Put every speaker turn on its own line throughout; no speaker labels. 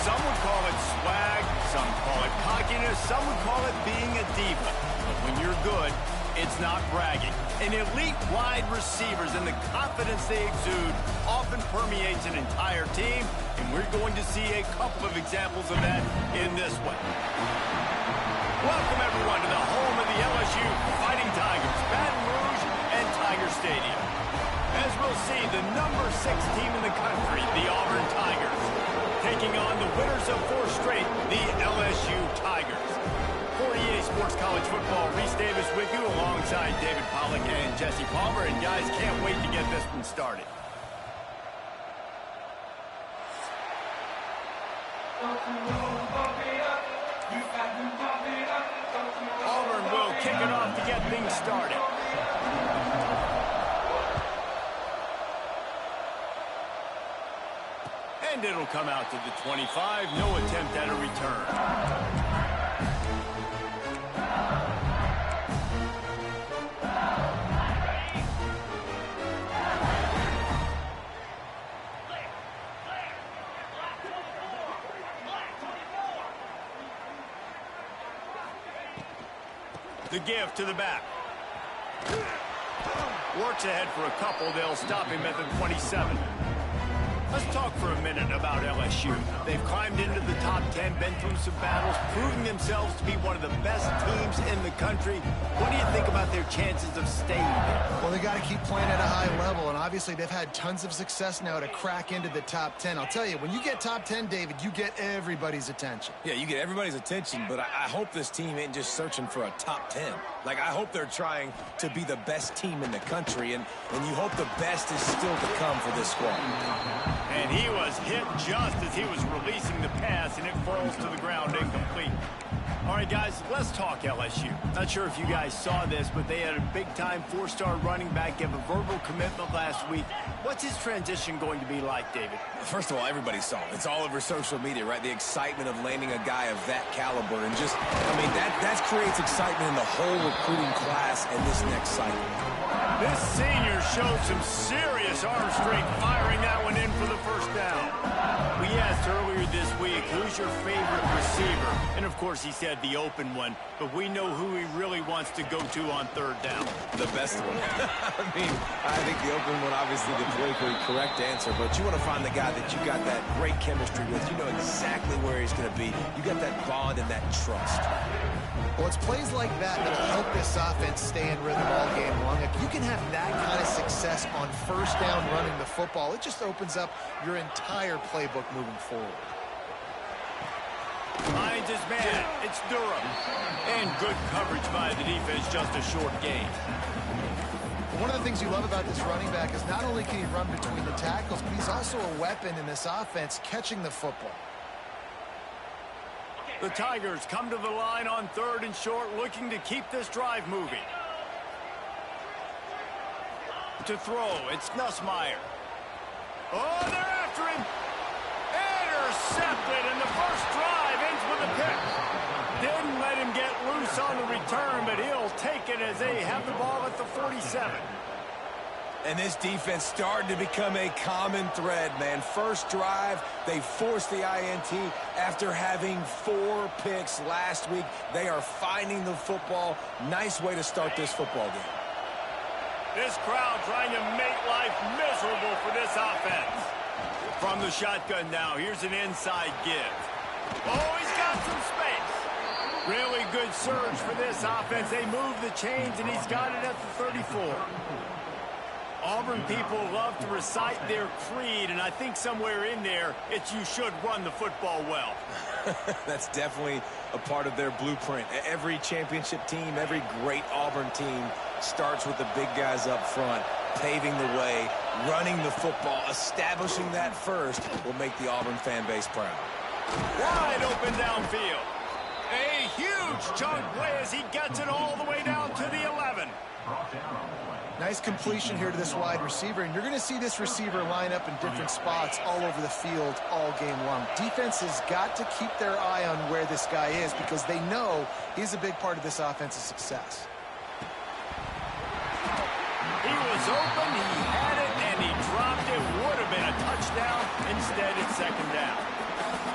Some would call it swag, some call it cockiness, some would call it being a diva. But when you're good, it's not bragging. An elite wide receivers and the confidence they exude often permeates an entire team, and we're going to see a couple of examples of that in this one. Welcome, everyone, to the home of the LSU Fighting Tigers, Baton Rouge and Tiger Stadium. As we'll see, the number 6 team in the country, the Auburn Tigers, taking on the winners of 4 straight, the LSU Tigers. For EA Sports College Football, Reese Davis with you alongside David Pollack and Jesse Palmer. And guys, can't wait to get this one started. Auburn will kick it off to get things started. And it'll come out to the 25. No attempt at a return. The give to the back. Works ahead for a couple. They'll stop him at the 27. Let's talk for a minute about LSU. They've climbed into the top 10, been through some battles, proving themselves to be one of the best teams in the country. What do you think about their chances of staying there?
Well, they got to keep playing at a high level, and obviously they've had tons of success now to crack into the top 10. I'll tell you, when you get top 10, David, you get everybody's attention.
Yeah, you get everybody's attention, but I hope this team ain't just searching for a top 10. Like, I hope they're trying to be the best team in the country, and you hope the best is still to come for this squad.
And he was hit just as he was releasing the pass, and it falls to the ground incomplete. All right, guys, let's talk LSU. Not sure if you guys saw this, but they had a big-time 4-star running back give a verbal commitment last week. What's his transition going to be like, David?
First of all, everybody saw it. It's all over social media, right? The excitement of landing a guy of that caliber. And just, I mean, that creates excitement in the whole recruiting class and this next cycle.
This senior showed some serious arm strength firing that one in for the first down. We asked earlier this week, who's your favorite receiver? And, of course, he said the open one, but we know who he really wants to go to on 3rd down.
The best one. I mean, I think the open one, obviously, the politically correct answer, but you want to find the guy that you got that great chemistry with. You know exactly where he's going to be. You got that bond and that trust.
Well, it's plays like that that'll help this offense stay in rhythm all game long. If you can have that kind of success on 1st down running the football, it just opens up your entire playbook moving forward.
Finds his man. It's Durham. And good coverage by the defense, just a short gain.
One of the things you love about this running back is not only can he run between the tackles, but he's also a weapon in this offense catching the football.
The Tigers come to the line on 3rd and short, looking to keep this drive moving. To throw, it's Nussmeier. Oh, they're after him. Intercepted, and the first drive ends with a pick. Didn't let him get loose on the return, but he'll take it as they have the ball at the 47.
And this defense started to become a common thread, man. First drive, they forced the INT after having 4 picks last week. They are finding the football. Nice way to start this football game.
This crowd trying to make life miserable for this offense. From the shotgun now, here's an inside give. Oh, he's got some space. Really good surge for this offense. They move the chains, and he's got it at the 34. Auburn people love to recite their creed, and I think somewhere in there, it's you should run the football well.
That's definitely a part of their blueprint. Every championship team, every great Auburn team starts with the big guys up front, paving the way, running the football, establishing that first will make the Auburn fan base proud.
Wide open downfield. A huge chunk play as he gets it all the way down to the 11.
Nice completion here to this wide receiver, and you're going to see this receiver line up in different spots all over the field all game long. Defense has got to keep their eye on where this guy is because they know he's a big part of this offense's success.
He was open, he had it, and he dropped it. Would have been a touchdown. Instead, it's 2nd down.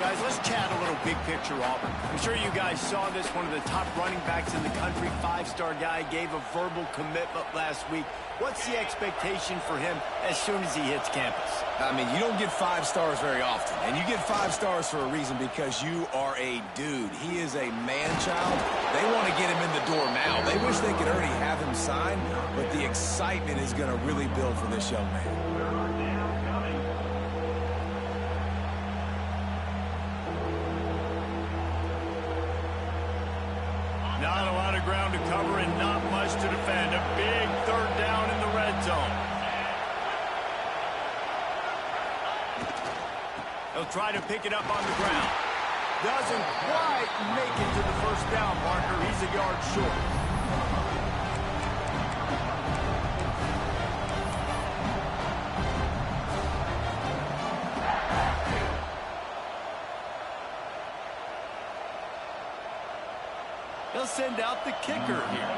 Guys, let's chat a little big picture Auburn. I'm sure you guys saw this. One of the top running backs in the country, five-star guy, gave a verbal commitment last week. What's the expectation for him as soon as he hits campus?
I mean, you don't get 5 stars very often. And you get 5 stars for a reason, because you are a dude. He is a man-child. They want to get him in the door now. They wish they could already have him signed, but the excitement is going to really build for this young man.
Not a lot of ground to cover and not much to defend. A big third down in the red zone. He'll try to pick it up on the ground. Doesn't quite make it to the first down marker. He's a yard short. They'll send out the kicker here.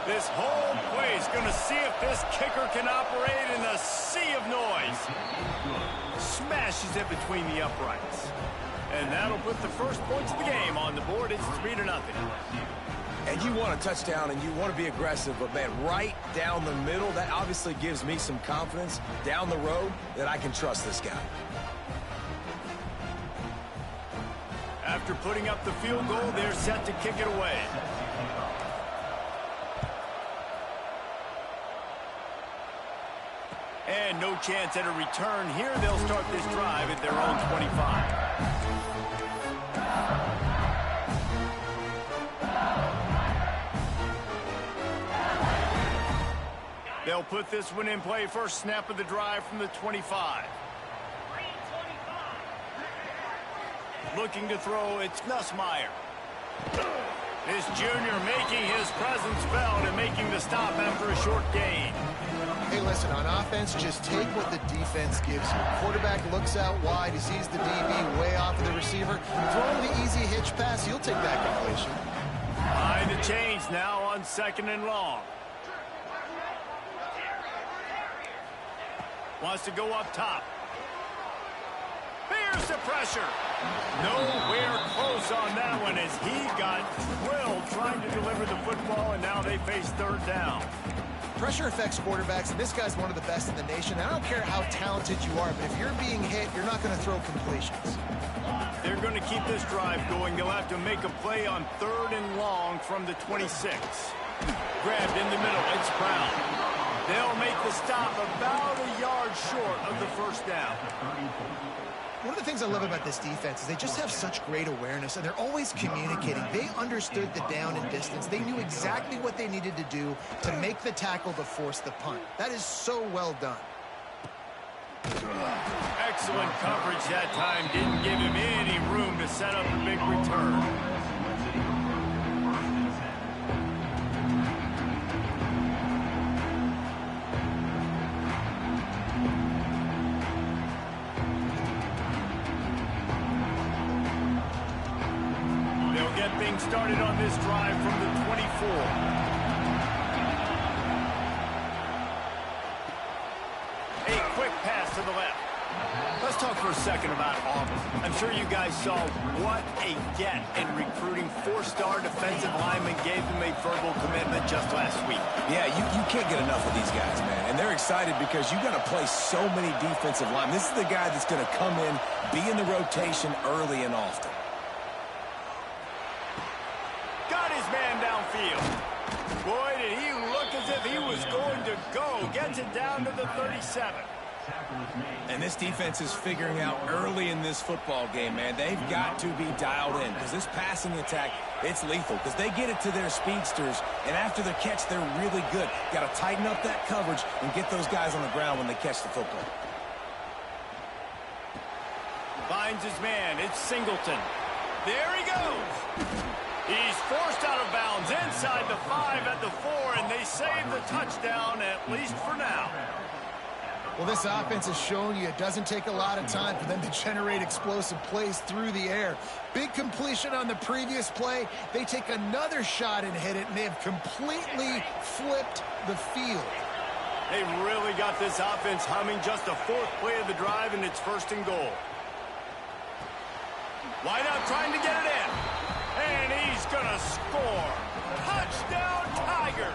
This whole play is going to see if this kicker can operate in a sea of noise. Smashes it between the uprights. And that'll put the first points of the game on the board. It's 3-0.
And you want a touchdown and you want to be aggressive, but man, right down the middle, that obviously gives me some confidence down the road that I can trust this guy.
After putting up the field goal, they're set to kick it away. And no chance at a return here. They'll start this drive at their own 25. They'll put this one in play. First snap of the drive from the 25. Looking to throw, it's Nussmeier. This junior making his presence felt and making the stop after a short gain.
Hey, listen, on offense, just take what the defense gives you. Quarterback looks out wide. He sees the DB way off of the receiver. Throw him the easy hitch pass. You'll take that completion.
Behind the chains now on 2nd and long. Wants to go up top. Here's the pressure. Nowhere close on that one as he got thrilled trying to deliver the football, and now they face 3rd down.
Pressure affects quarterbacks, and this guy's one of the best in the nation. I don't care how talented you are, but if you're being hit, you're not going to throw completions.
They're going to keep this drive going. They'll have to make a play on 3rd and long from the 26. Grabbed in the middle. It's Brown. They'll make the stop about a yard short of the first down.
One of the things I love about this defense is they just have such great awareness, and they're always communicating. They understood the down and distance. They knew exactly what they needed to do to make the tackle to force the punt. That is so well done.
Excellent coverage that time. Didn't give him any room to set up a big return. Started on this drive from the 24. A quick pass to the left. Let's talk for a second about Auburn. I'm sure you guys saw what a get in recruiting. 4-star defensive lineman gave them a verbal commitment just last week.
Yeah, you can't get enough of these guys, man. And they're excited because you got to play so many defensive linemen. This is the guy that's going to come in, be in the rotation early and often.
Boy, did he look as if he was going to go. Gets it down to the 37.
And this defense is figuring out early in this football game, man. They've got to be dialed in because this passing attack, it's lethal because they get it to their speedsters, and after the catch, they're really good. Got to tighten up that coverage and get those guys on the ground when they catch the football.
Finds his man. It's Singleton. There he goes. He's forced out of bounds inside the 5 at the 4, and they save the touchdown, at least for now.
Well, this offense has shown you it doesn't take a lot of time for them to generate explosive plays through the air. Big completion on the previous play. They take another shot and hit it, and they have completely flipped the field.
They really got this offense humming. Just the 4th play of the drive, and it's 1st and goal. Wide out trying to get it in. And he's going to score. Touchdown, Tigers.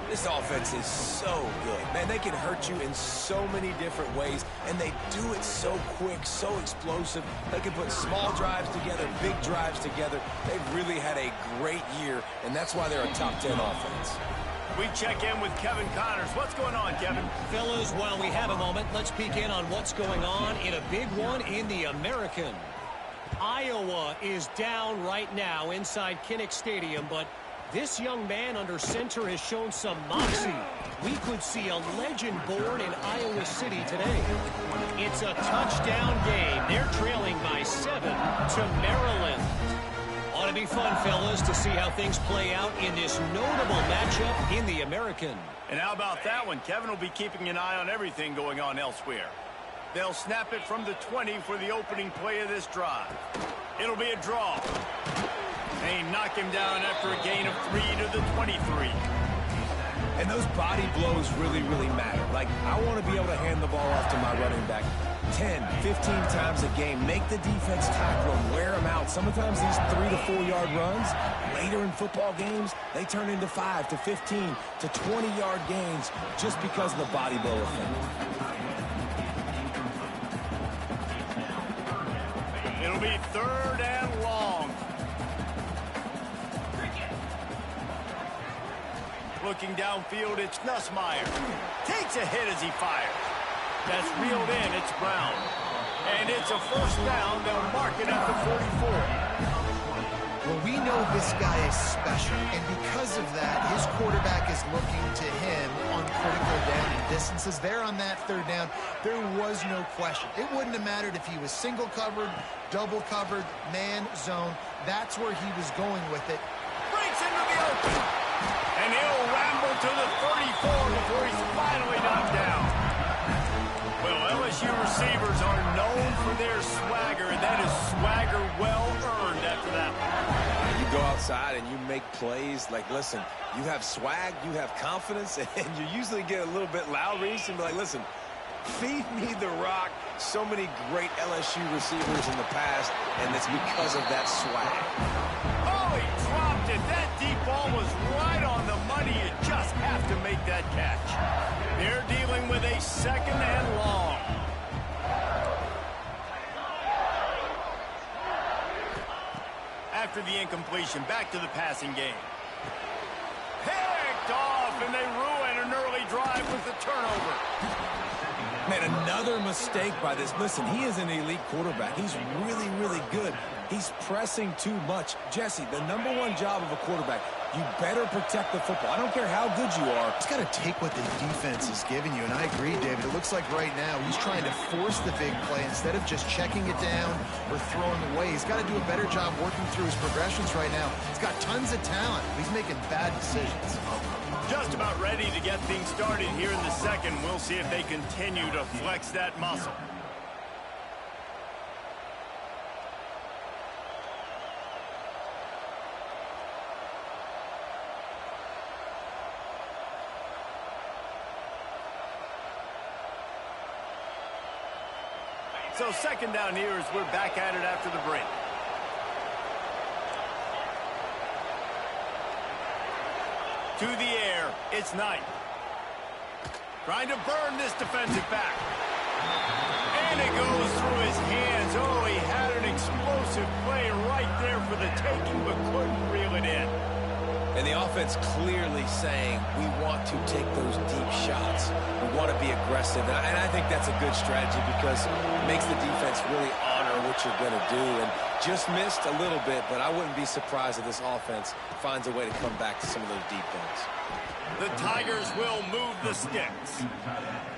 This offense is so good. Man, they can hurt you in so many different ways, and they do it so quick, so explosive. They can put small drives together, big drives together. They've really had a great year, and that's why they're a top 10 offense.
We check in with Kevin Connors. What's going on, Kevin?
Fellas, while we have a moment, let's peek in on what's going on in a big one in the American. Iowa is down right now inside Kinnick Stadium, but this young man under center has shown some moxie. We could see a legend born in Iowa City today. It's a touchdown game. They're trailing by 7 to Maryland. Ought to be fun, fellas, to see how things play out in this notable matchup in the American.
And how about that one? Kevin will be keeping an eye on everything going on elsewhere. They'll snap it from the 20 for the opening play of this drive. It'll be a draw. They knock him down after a gain of 3 to the 23.
And those body blows really, really matter. Like, I want to be able to hand the ball off to my running back 10, 15 times a game. Make the defense tackle them, wear them out. Sometimes these 3 to 4 yard runs, later in football games, they turn into 5 to 15 to 20 yard gains just because of the body blow effect.
It'll be 3rd and long. Looking downfield, it's Nussmeier. Takes a hit as he fires. That's reeled in. It's Brown. And it's a first down. They'll mark it at the 44.
Well, we know this guy is special, and because of that, his quarterback is looking to him on critical down and distances. There on that 3rd down, there was no question. It wouldn't have mattered if he was single covered, double covered, man, zone. That's where he was going with it.
Breaks into the open. And he'll ramble to the 34 before he's finally knocked down. Well, LSU receivers are known for their swagger, and that is swagger well earned after that one.
You go outside and you make plays. Like, listen, you have swag, you have confidence, and you usually get a little bit loud reason. But, like, listen, feed me the rock. So many great LSU receivers in the past, and it's because of that swag.
Oh, he dropped it. That deep ball was right on the money. You just have to make that catch. They're dealing with a 2nd and long. After the incompletion, back to the passing game. Picked off, and they ruin an early drive with the turnover.
Man, another mistake by this. Listen, he is an elite quarterback. He's really, really good. He's pressing too much. Jesse, the #1 job of a quarterback, you better protect the football. I don't care how good you are.
He's got to take what the defense is giving you, and I agree, David. It looks like right now he's trying to force the big play instead of just checking it down or throwing away. He's got to do a better job working through his progressions right now. He's got tons of talent. He's making bad decisions.
Just about ready to get things started here in the 2nd. We'll see if they continue to flex that muscle. So 2nd down here as we're back at it after the break. To the air, it's Knight. Trying to burn this defensive back. And it goes through his hands. Oh, he had an explosive play right there for the taking, but couldn't reel it in.
And the offense clearly saying, we want to take those deep shots. We want to be aggressive. And I think that's a good strategy because it makes the defense really honor what you're going to do. And just missed a little bit, but I wouldn't be surprised if this offense finds a way to come back to some of those deep things.
The Tigers will move the sticks.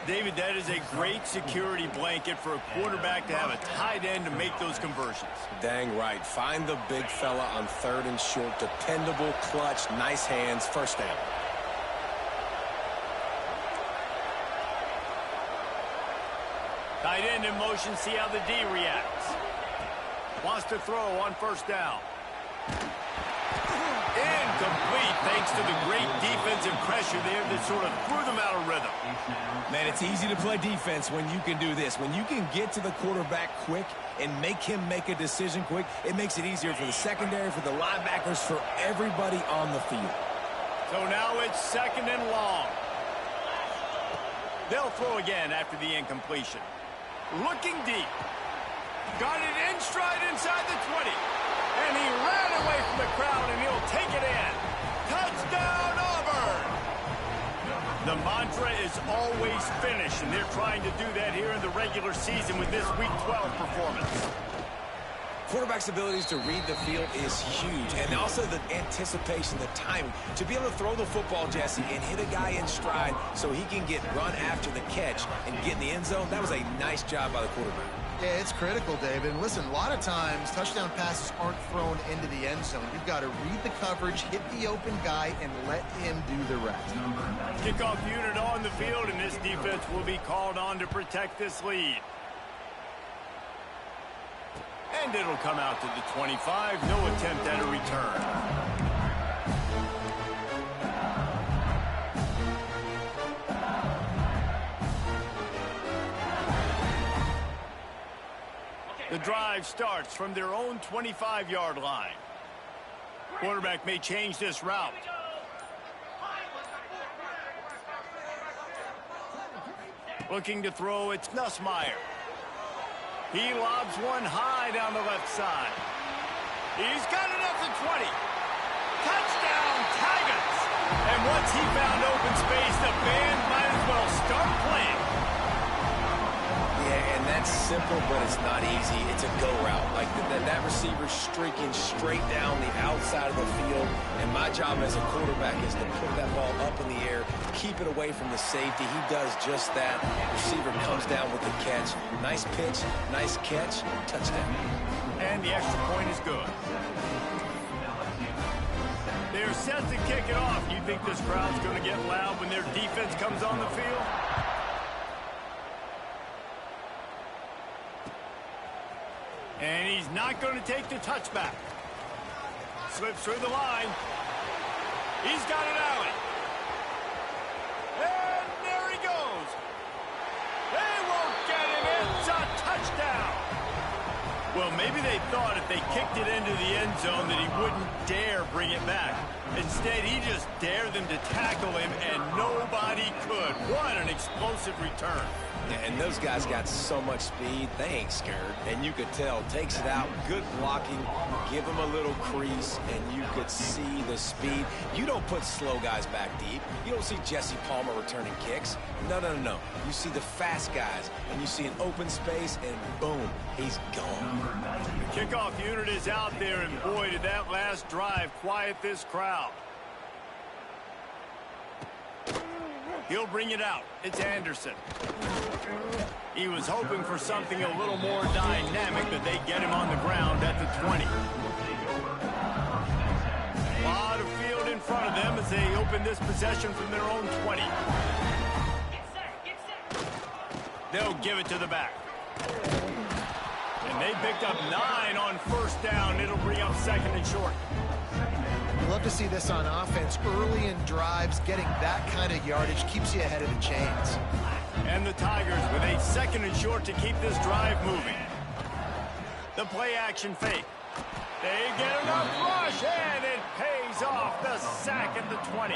David, that is a great security blanket for a quarterback to have a tight end to make those conversions.
Dang right. Find the big fella on 3rd and short. Dependable, clutch, nice hands, 1st down.
Tight end in motion, see how the D reacts. Wants to throw on 1st down. complete thanks to the great defensive pressure there that sort of threw them out of rhythm.
Man, it's easy to play defense when you can do this. When you can get to the quarterback quick and make him make a decision quick, it makes it easier for the secondary, for the linebackers, for everybody on the field.
So now it's 2nd and long. They'll throw again after the incompletion. Looking deep. Got it in stride inside the 20. And he ran away from the crowd, and he'll take it in. Touchdown, Auburn! The mantra is always finish, and they're trying to do that here in the regular season with this Week 12 performance.
Quarterback's abilities to read the field is huge, and also the anticipation, the timing. To be able to throw the football, Jesse, and hit a guy in stride so he can get run after the catch and get in the end zone, that was a nice job by the quarterback.
Yeah, it's critical, David. And listen, a lot of times touchdown passes aren't thrown into the end zone. You've got to read the coverage, hit the open guy, and let him do the rest.
Kickoff unit on the field, and this defense will be called on to protect this lead. And it'll come out to the 25. No attempt at a return. The drive starts from their own 25-yard line. Quarterback may change this route. Looking to throw, it's Nussmeier. He lobs one high down the left side. He's got it up to 20. Touchdown, Tigers! And once he found open space, the band might as well start playing.
Yeah, and that's simple, but it's not easy. It's a go route. Like that receiver streaking straight down the outside of the field. And my job as a quarterback is to put that ball up in the air, keep it away from the safety. He does just that. Receiver comes down with the catch. Nice pitch, nice catch, touchdown.
And the extra point is good. They're set to kick it off. You think this crowd's going to get loud when their defense comes on the field? And he's not going to take the touchback. Slips through the line. He's got an alley. And there he goes. They won't get him. It's a touchdown. Well, maybe they thought if they kicked it into the end zone that he wouldn't dare bring it back. Instead, he just dared them to tackle him, and nobody could. What an explosive return.
Yeah, and those guys got so much speed, they ain't scared. And you could tell, takes it out, good blocking, give him a little crease, and you could see the speed. You don't put slow guys back deep. You don't see Jesse Palmer returning kicks. No. You see the fast guys, and you see an open space, and boom, he's gone.
The kickoff unit is out there, and boy, did that last drive quiet this crowd. He'll bring it out. It's Anderson. He was hoping for something a little more dynamic, but they get him on the ground at the 20. A lot of field in front of them as they open this possession from their own 20. They'll give it to the back. And they picked up 9 on first down. It'll bring up 2nd and short.
You love to see this on offense. Early in drives, getting that kind of yardage keeps you ahead of the chains.
And the Tigers with a 2nd and short to keep this drive moving. The play action fake. They get enough rush, and it pays off. The sack at the 20.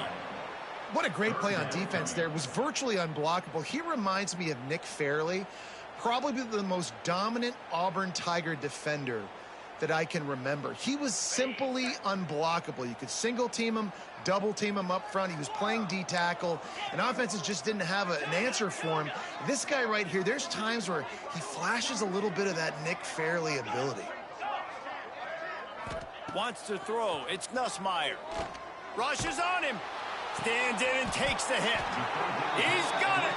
What a great play on defense there. It was virtually unblockable. He reminds me of Nick Fairley, probably the most dominant Auburn Tiger defender that I can remember. He was simply unblockable. You could single team him, double team him up front. He was playing D-tackle, and offenses just didn't have an answer for him. This guy right here, there's times where he flashes a little bit of that Nick Fairley ability.
Wants to throw. It's Nussmeier. Rushes on him. Stands in and takes the hit. He's got it.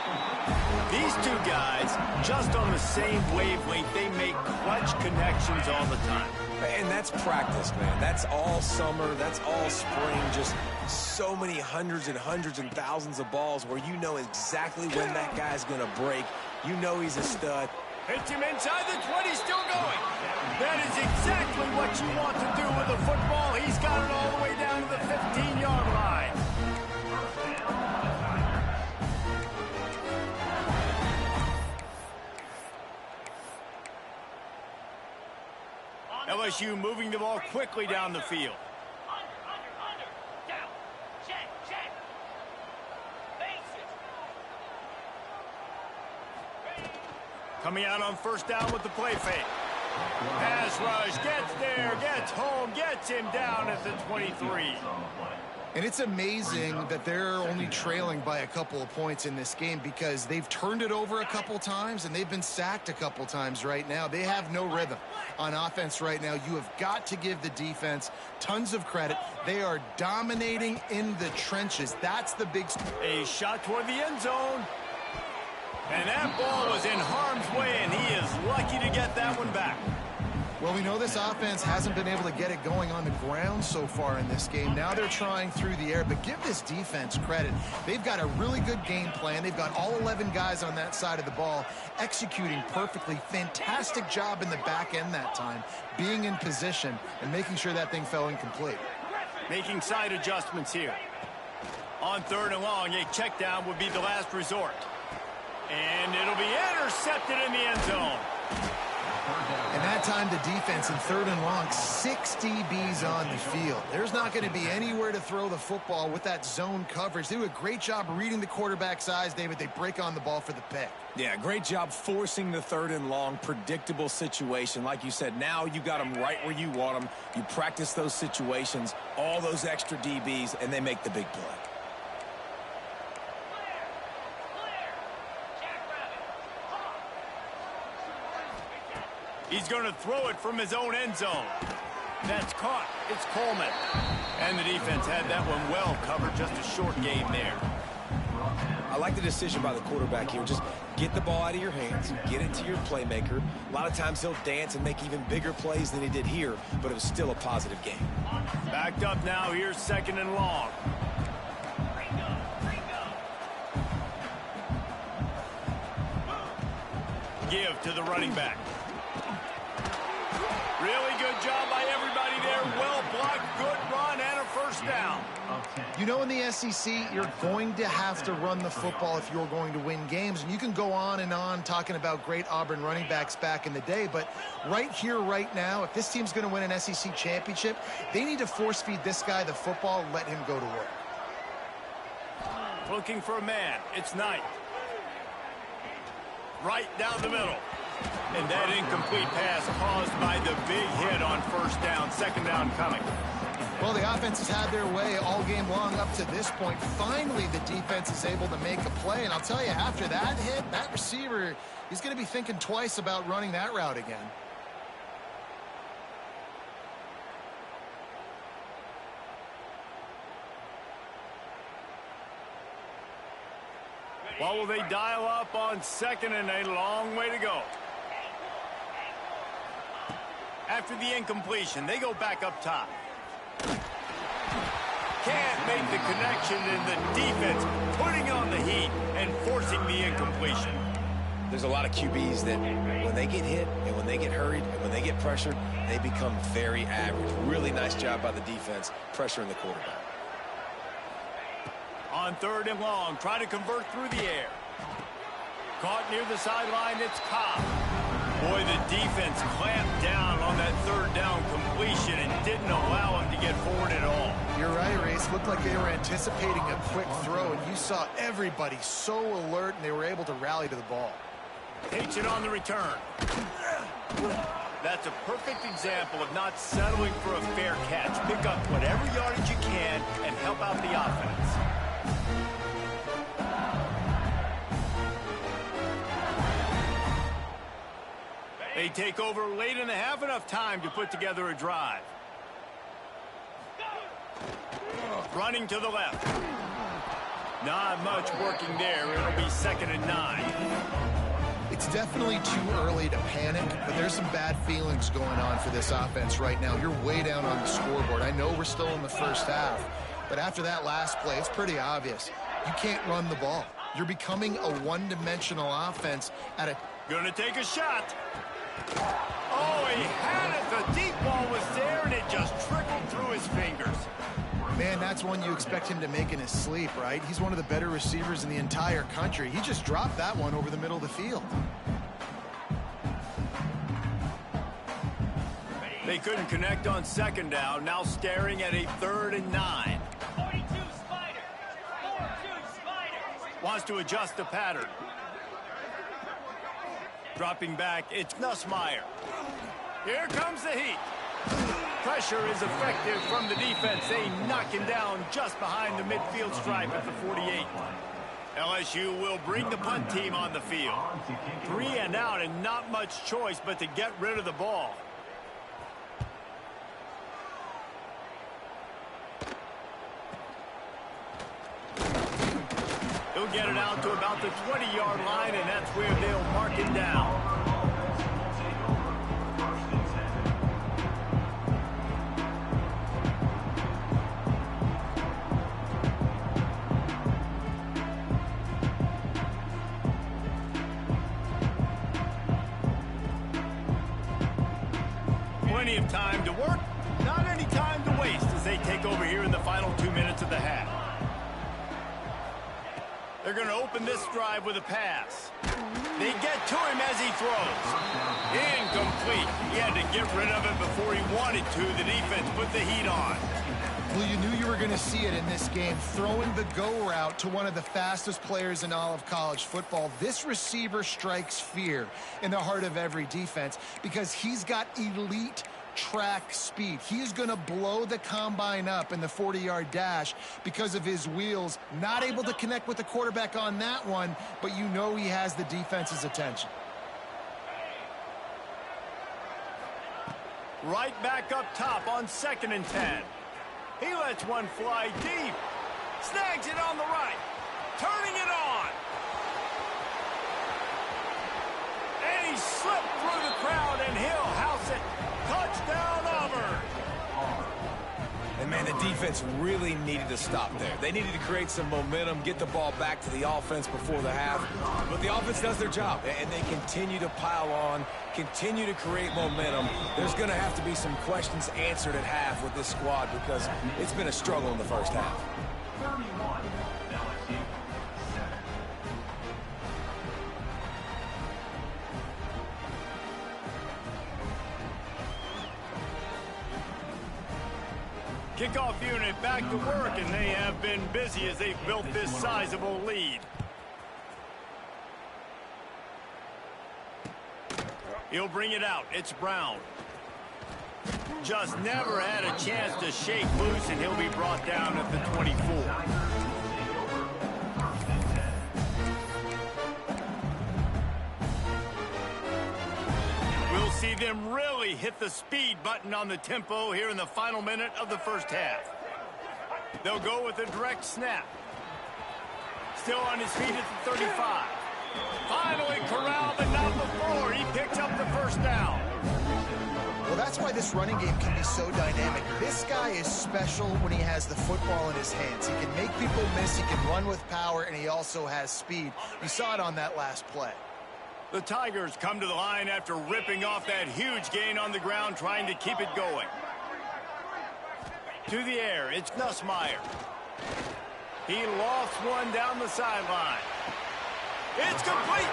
These two guys, just on the same wavelength, they make clutch connections all the time.
And that's practice, man. That's all summer. That's all spring. Just so many hundreds and thousands of balls where you know exactly when that guy's going to break. You know he's a stud.
Hits him inside the 20, still going. That is exactly what you want to do with a football. He's got it all the way down to the 15-yard line. LSU moving the ball quickly down the field. Coming out on first down with the play fake. Pass rush, gets there, gets home, gets him down at the 23.
And it's amazing that they're only trailing by a couple of points in this game because they've turned it over a couple times and they've been sacked a couple times right now. They have no rhythm on offense right now. You have got to give the defense tons of credit. They are dominating in the trenches. That's the big...
A shot toward the end zone. And that ball was in harm's way, and he is lucky to get that one back.
Well, we know this offense hasn't been able to get it going on the ground so far in this game. Now they're trying through the air, but give this defense credit. They've got a really good game plan. They've got all 11 guys on that side of the ball executing perfectly. Fantastic job in the back end that time, being in position and making sure that thing fell incomplete.
Making side adjustments here. On third and long, a check down would be the last resort. And it'll be intercepted in the end zone.
And that time the defense in third and long, 6 DBs on the field. There's not going to be anywhere to throw the football with that zone coverage. They do a great job reading the quarterback's eyes, David. They break on the ball for the pick.
Yeah, great job forcing the third and long, predictable situation. Like you said, now you got them right where you want them. You practice those situations, all those extra DBs, and they make the big play.
He's going to throw it from his own end zone. That's caught. It's Coleman. And the defense had that one well covered. Just a short game there.
I like the decision by the quarterback here. Just get the ball out of your hands, get it to your playmaker. A lot of times he'll dance and make even bigger plays than he did here, but it was still a positive game.
Backed up now. Here's second and long. Give to the running back. Really good job by everybody there. Well blocked, good run, and a first down.
You know, in the SEC, you're going to have to run the football if you're going to win games. And you can go on and on talking about great Auburn running backs back in the day. But right here, right now, if this team's going to win an SEC championship, they need to force feed this guy the football and let him go to work.
Looking for a man. It's Knight. Right down the middle. And that incomplete pass caused by the big hit on first down. Second down coming.
Well, the offense has had their way all game long up to this point. Finally, the defense is able to make a play. And I'll tell you, after that hit, that receiver, he's going to be thinking twice about running that route again.
Well, will they dial up on second and a long way to go? After the incompletion, they go back up top. Can't make the connection, and the defense putting on the heat and forcing the incompletion.
There's a lot of QBs that when they get hit and when they get hurried and when they get pressured, they become very average. Really nice job by the defense pressuring the quarterback.
On third and long, try to convert through the air. Caught near the sideline, it's Cobb. Boy, the defense clamped down on that third down completion and didn't allow him to get forward at all.
You're right, Reese. Looked like they were anticipating a quick throw, and you saw everybody so alert, and they were able to rally to the ball.
Takes it on the return. That's a perfect example of not settling for a fair catch. Pick up whatever yardage you can and help out the offense. They take over late in the half, enough time to put together a drive. Running to the left. Not much working there. It'll be 2nd and 9.
It's definitely too early to panic, but there's some bad feelings going on for this offense right now. You're way down on the scoreboard. I know we're still in the first half, but after that last play, it's pretty obvious. You can't run the ball. You're becoming a one-dimensional offense at a
Gonna take a shot. Oh, he had it. The deep ball was there, and it just trickled through his fingers.
Man, that's one you expect him to make in his sleep, right? He's one of the better receivers in the entire country. He just dropped that one over the middle of the field.
They couldn't connect on second down. Now staring at a 3rd and 9.
42 Spiders. 42 Spiders.
Wants to adjust the pattern. Dropping back, it's Nussmeier. Here comes the heat. Pressure is effective from the defense. They knock him down just behind the midfield stripe at the 48. LSU will bring the punt team on the field. 3 and out and not much choice but to get rid of the ball. He'll get it out to about the 20-yard line, and that's where they'll mark it down. Plenty of time to work, not any time to waste as they take over here in the final 2 minutes of the half. They're going to open this drive with a pass. They get to him as he throws. Incomplete. He had to get rid of it before he wanted to. The defense put the heat on.
Well, you knew you were going to see it in this game, throwing the go route to one of the fastest players in all of college football. This receiver strikes fear in the heart of every defense because he's got elite track speed. He is going to blow the combine up in the 40-yard dash because of his wheels. Not able to connect with the quarterback on that one, but you know he has the defense's attention.
Right back up top on 2nd and 10. He lets one fly deep. Snags it on the right. Turning it on. And he slipped through the crowd, and he'll house it. Touchdown, Auburn.
And, man, the defense really needed to stop there. They needed to create some momentum, get the ball back to the offense before the half. But the offense does their job, and they continue to pile on, continue to create momentum. There's going to have to be some questions answered at half with this squad because it's been a struggle in the first half.
31 LSU.
Kickoff unit back to work, and they have been busy as they've built this sizable lead. He'll bring it out. It's Brown. Just never had a chance to shake loose, and he'll be brought down at the 24. We'll see them really hit the speed button on the tempo here in the final minute of the first half. They'll go with a direct snap. Still on his feet at the 35. Finally corralled, but not before. He picks up the first down.
Well, that's why this running game can be so dynamic. This guy is special when he has the football in his hands. He can make people miss, he can run with power, and he also has speed. You saw it on that last play.
The Tigers come to the line after ripping off that huge gain on the ground, trying to keep it going. To the air, it's Nussmeier. He lost one down the sideline. It's complete.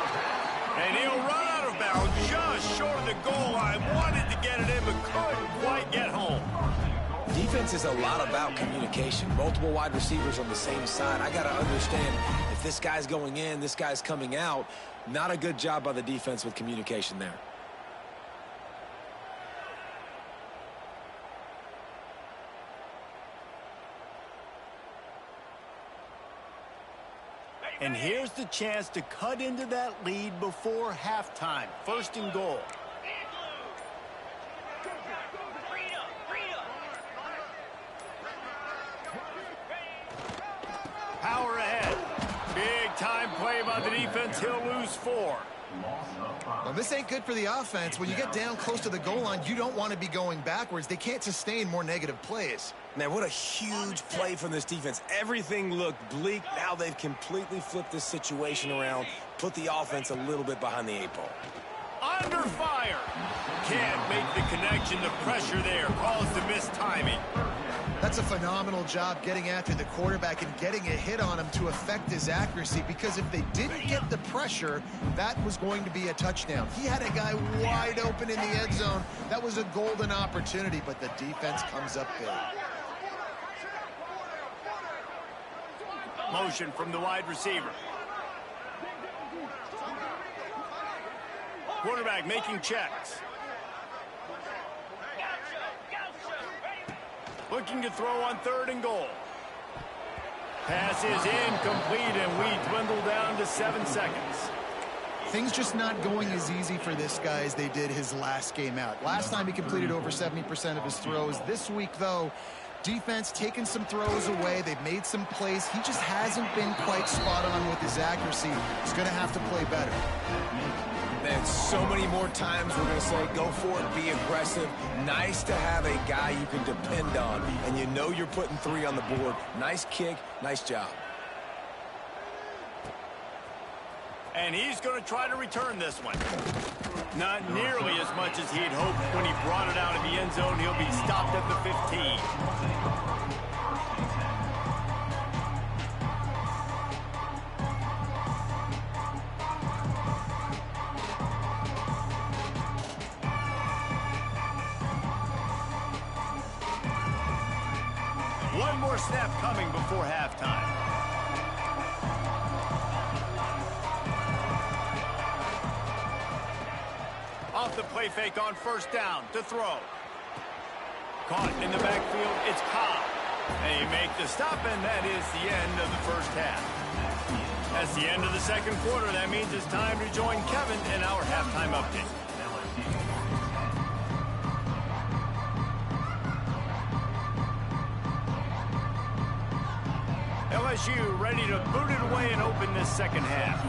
And he'll run out of bounds just short of the goal line. Wanted to get it in, but couldn't quite get home.
Defense is a lot about communication. Multiple wide receivers on the same side. I got to understand if this guy's going in, this guy's coming out. Not a good job by the defense with communication there.
And here's the chance to cut into that lead before halftime. 1st and goal. Power ahead. Big time play by the defense. He'll lose 4.
Well, this ain't good for the offense. When you get down close to the goal line, you don't want to be going backwards. They can't sustain more negative plays.
Man, what a huge play from this defense. Everything looked bleak. Now they've completely flipped this situation around, put the offense a little bit behind the 8 ball.
Under fire. Can't make the connection. The pressure there caused the missed timing.
That's a phenomenal job getting after the quarterback and getting a hit on him to affect his accuracy, because if they didn't get the pressure, that was going to be a touchdown. He had a guy wide open in the end zone. That was a golden opportunity, but the defense comes up big.
Motion from the wide receiver. Quarterback making checks. Looking to throw on 3rd and goal. Pass is incomplete, and we dwindle down to 7 seconds.
Things just not going as easy for this guy as they did his last game out. Last time he completed over 70% of his throws. This week, though, defense taking some throws away. They've made some plays. He just hasn't been quite spot on with his accuracy. He's going to have to play better.
Man, so many more times we're going to say, go for it, be aggressive. Nice to have a guy you can depend on, and you know you're putting 3 on the board. Nice kick, nice job.
And he's going to try to return this one. Not nearly as much as he'd hoped when he brought it out of the end zone. He'll be stopped at the 15. One more snap coming before halftime. Off the play fake on 1st down to throw. Caught in the backfield, it's Cobb. They make the stop, and that is the end of the 1st half. That's the end of the 2nd quarter. That means it's time to join Kevin in our halftime update. LSU ready to boot it away and open this 2nd half.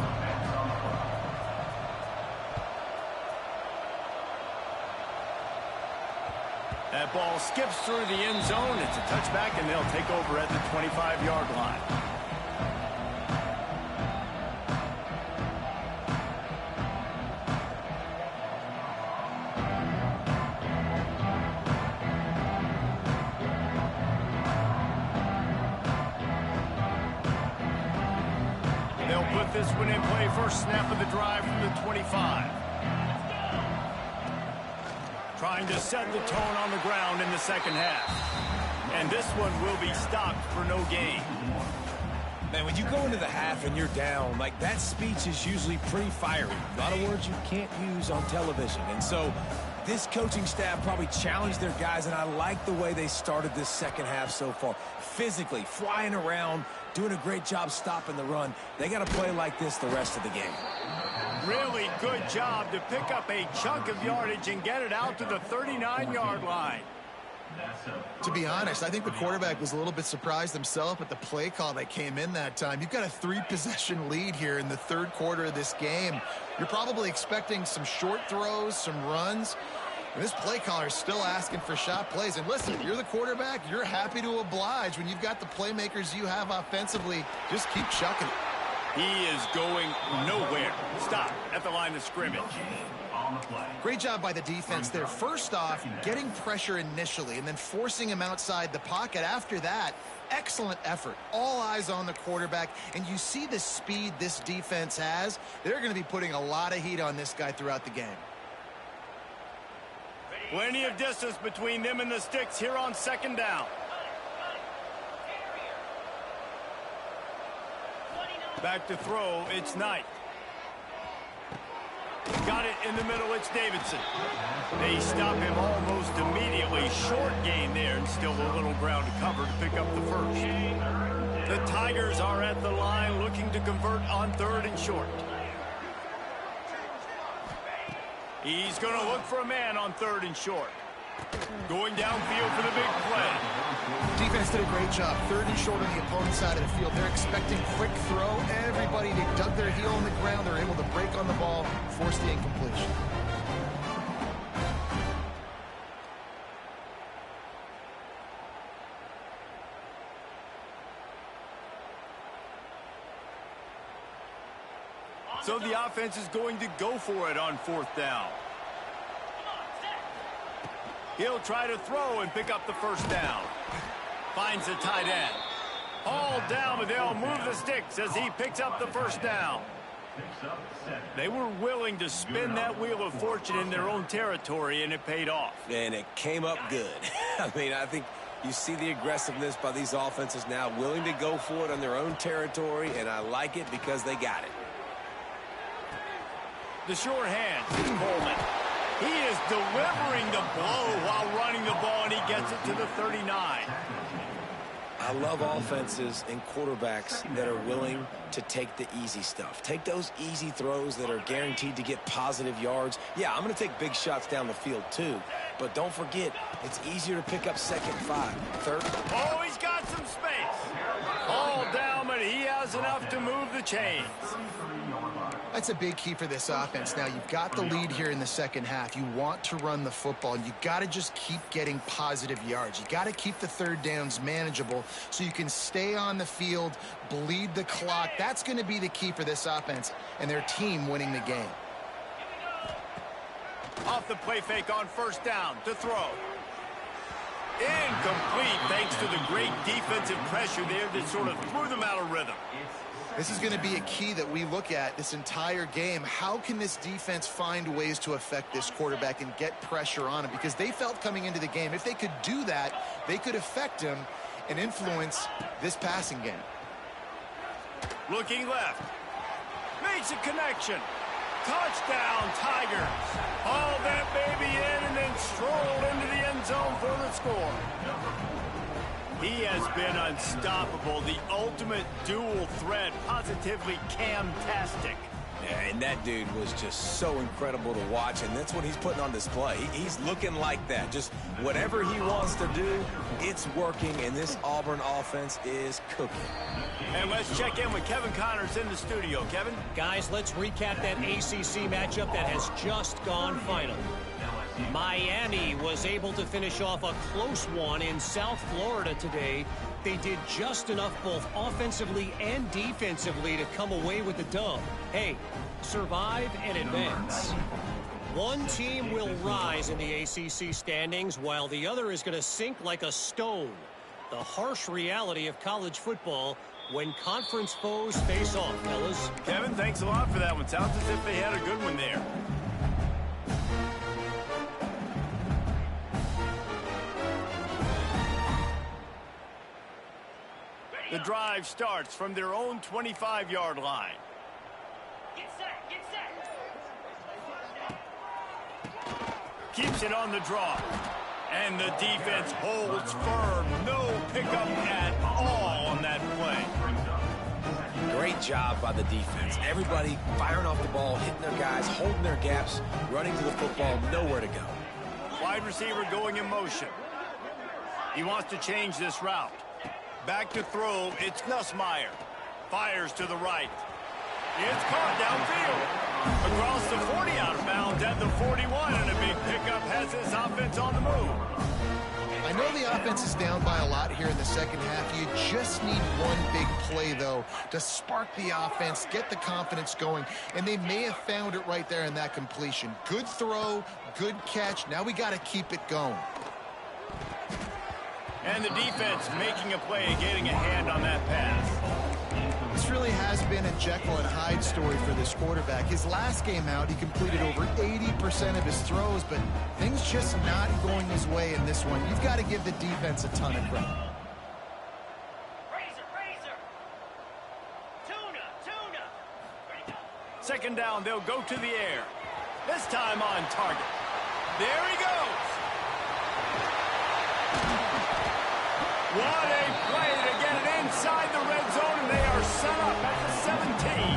That ball skips through the end zone. It's a touchback, and they'll take over at the 25-yard line. This one in play, first snap of the drive from the 25. Trying to set the tone on the ground in the 2nd half. And this one will be stopped for no gain.
Man, when you go into the half and you're down, like, that speech is usually pretty fiery. A lot of words you can't use on television. And so this coaching staff probably challenged their guys, and I like the way they started this 2nd half so far. Physically, flying around, doing a great job stopping the run. They got to play like this the rest of the game.
Really good job to pick up a chunk of yardage and get it out to the 39-yard line.
To be honest, I think the quarterback was a little bit surprised himself at the play call that came in that time. You've got a 3-possession lead here in the 3rd quarter of this game. You're probably expecting some short throws, some runs. And this play caller is still asking for shot plays. And listen, you're the quarterback. You're happy to oblige. When you've got the playmakers you have offensively, just keep chucking it.
He is going nowhere. Stop at the line of scrimmage.
Great job by the defense there. First off, getting pressure initially and then forcing him outside the pocket. After that, excellent effort. All eyes on the quarterback. And you see the speed this defense has. They're going to be putting a lot of heat on this guy throughout the game.
Plenty of distance between them and the sticks here on 2nd down. Back to throw, it's Knight. Got it in the middle, it's Davidson. They stop him almost immediately. Short gain there, and still a little ground to cover to pick up the 1st. The Tigers are at the line looking to convert on 3rd and short. He's going to look for a man on 3rd and short. Going downfield for the big play.
Defense did a great job. 3rd and short on the opponent's side of the field. They're expecting quick throw. Everybody, they dug their heel on the ground. They're able to break on the ball, force the incompletion.
So the offense is going to go for it on 4th down. He'll try to throw and pick up the 1st down. Finds the tight end. All down, but they'll move the sticks as he picks up the 1st down. They were willing to spin that wheel of fortune in their own territory, and it paid off.
And it came up good. I mean, I think you see the aggressiveness by these offenses now, willing to go for it on their own territory, and I like it because they got it.
The short hand is Coleman. He is delivering the blow while running the ball, and he gets it to the 39.
I love offenses and quarterbacks that are willing to take the easy stuff. Take those easy throws that are guaranteed to get positive yards. Yeah, I'm going to take big shots down the field too, but don't forget, it's easier to pick up 2nd, 5, 3rd.
Oh, he's got some space. All down, but he has enough to move the chains.
That's a big key for this offense. Now, you've got the lead here in the 2nd half. You want to run the football. You got to just keep getting positive yards. You got to keep the 3rd downs manageable so you can stay on the field, bleed the clock. That's going to be the key for this offense and their team winning the game.
Off the play fake on 1st down to throw. Incomplete thanks to the great defensive pressure there that sort of threw them out of rhythm.
This is going to be a key that we look at this entire game. How can this defense find ways to affect this quarterback and get pressure on him? Because they felt coming into the game, if they could do that, they could affect him and influence this passing game.
Looking left. Makes a connection. Touchdown, Tigers. Hauled that baby in and then strolled into the end zone for the score. He has been unstoppable. The ultimate dual threat. Positively Cam-tastic.
Yeah, and that dude was just so incredible to watch, and that's what he's putting on display. He's looking like that. Just whatever he wants to do, it's working, and this Auburn offense is cooking.
And let's check in with Kevin Connors in the studio. Kevin?
Guys, let's recap that ACC matchup that has just gone final. Miami was able to finish off a close one in South Florida today. They did just enough both offensively and defensively to come away with the dub. Hey, survive and advance. One team will rise in the ACC standings while the other is going to sink like a stone. The harsh reality of college football when conference foes face off, fellas.
Kevin, thanks a lot for that one. Sounds as if they had a good one there. The drive starts from their own 25-yard line.
Get set, get set.
Keeps it on the draw. And the defense holds firm. No pickup at all on that play.
Great job by the defense. Everybody firing off the ball, hitting their guys, holding their gaps, running to the football, nowhere to go.
Wide receiver going in motion. He wants to change this route. Back to throw, it's Nussmeier. Fires to the right. It's caught downfield. Across the 40 out of bounds at the 41, and a big pickup has his offense on the move.
I know the offense is down by a lot here in the 2nd half. You just need one big play, though, to spark the offense, get the confidence going, and they may have found it right there in that completion. Good throw, good catch. Now we got to keep it going.
And the defense making a play and getting a hand on that pass.
This really has been a Jekyll and Hyde story for this quarterback. His last game out, he completed over 80% of his throws, but things just not going his way in this one. You've got to give the defense a ton of credit.
Razor, razor. Tuna, tuna. Ready, go.
2nd down, they'll go to the air. This time on target. There he goes. What a play to get it inside the red zone, and they are set up at the 17.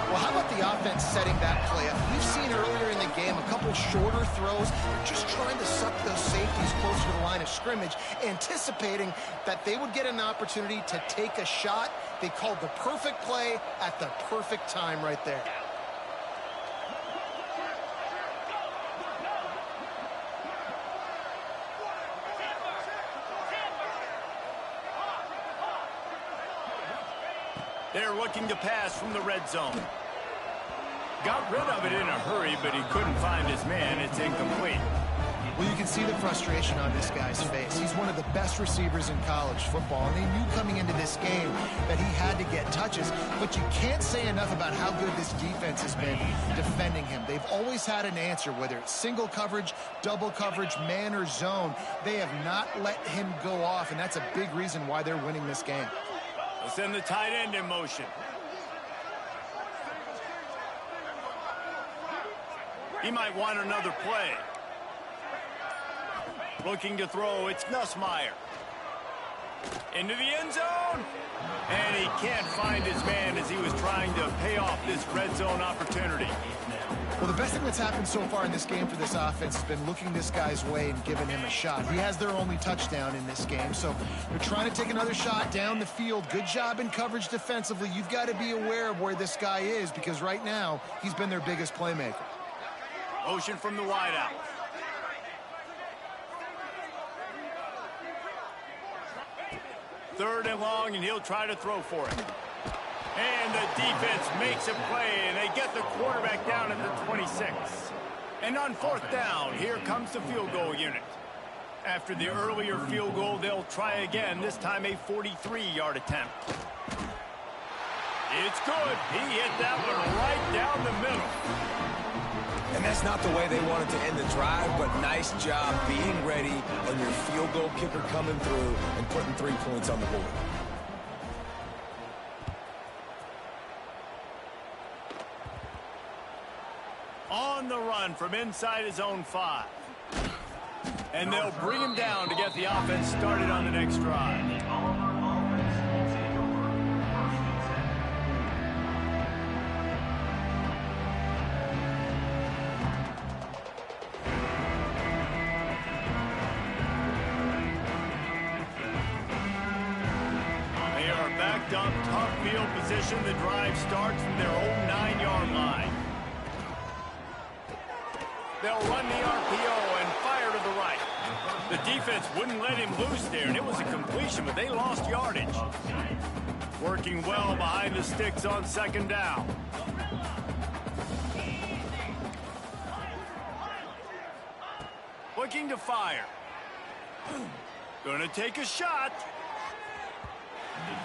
Well, how about the offense setting that play up? We've seen earlier in the game a couple couple shorter throws. They're just trying to suck those safeties closer to the line of scrimmage, anticipating that they would get an opportunity to take a shot. They called the perfect play at the perfect time right there.
They're looking to pass from the red zone. Got rid of it in a hurry, but he couldn't find his man. It's incomplete.
Well, you can see the frustration on this guy's face. He's one of the best receivers in college football, and they knew coming into this game that he had to get touches, but you can't say enough about how good this defense has been defending him. They've always had an answer, whether it's single coverage, double coverage, man, or zone. They have not let him go off, and that's a big reason why they're winning this game.
They'll send the tight end in motion. He might want another play. Looking to throw, it's Nussmeier. Into the end zone. And he can't find his man as he was trying to pay off this red zone opportunity.
Well, the best thing that's happened so far in this game for this offense has been looking this guy's way and giving him a shot. He has their only touchdown in this game, so they're trying to take another shot down the field. Good job in coverage defensively. You've got to be aware of where this guy is because right now he's been their biggest playmaker.
Motion from the wideout. Third and long, and he'll try to throw for it. And the defense makes a play, and they get the quarterback down at the 26. And on fourth down, here comes the field goal unit. After the earlier field goal, they'll try again, this time a 43-yard attempt. It's good. He hit that one right down the middle.
And that's not the way they wanted to end the drive, but nice job being ready on your field goal kicker coming through and putting 3 points on the board.
On the run from inside his own 5. And they'll bring him down to get the offense started on the next drive. They are backed up, tough field position. The drive starts from their own 9-yard line. They'll run the RPO and fire to the right. The defense wouldn't let him loose there, and it was a completion, but they lost yardage. Working well behind the sticks on second down. Looking to fire. Gonna take a shot.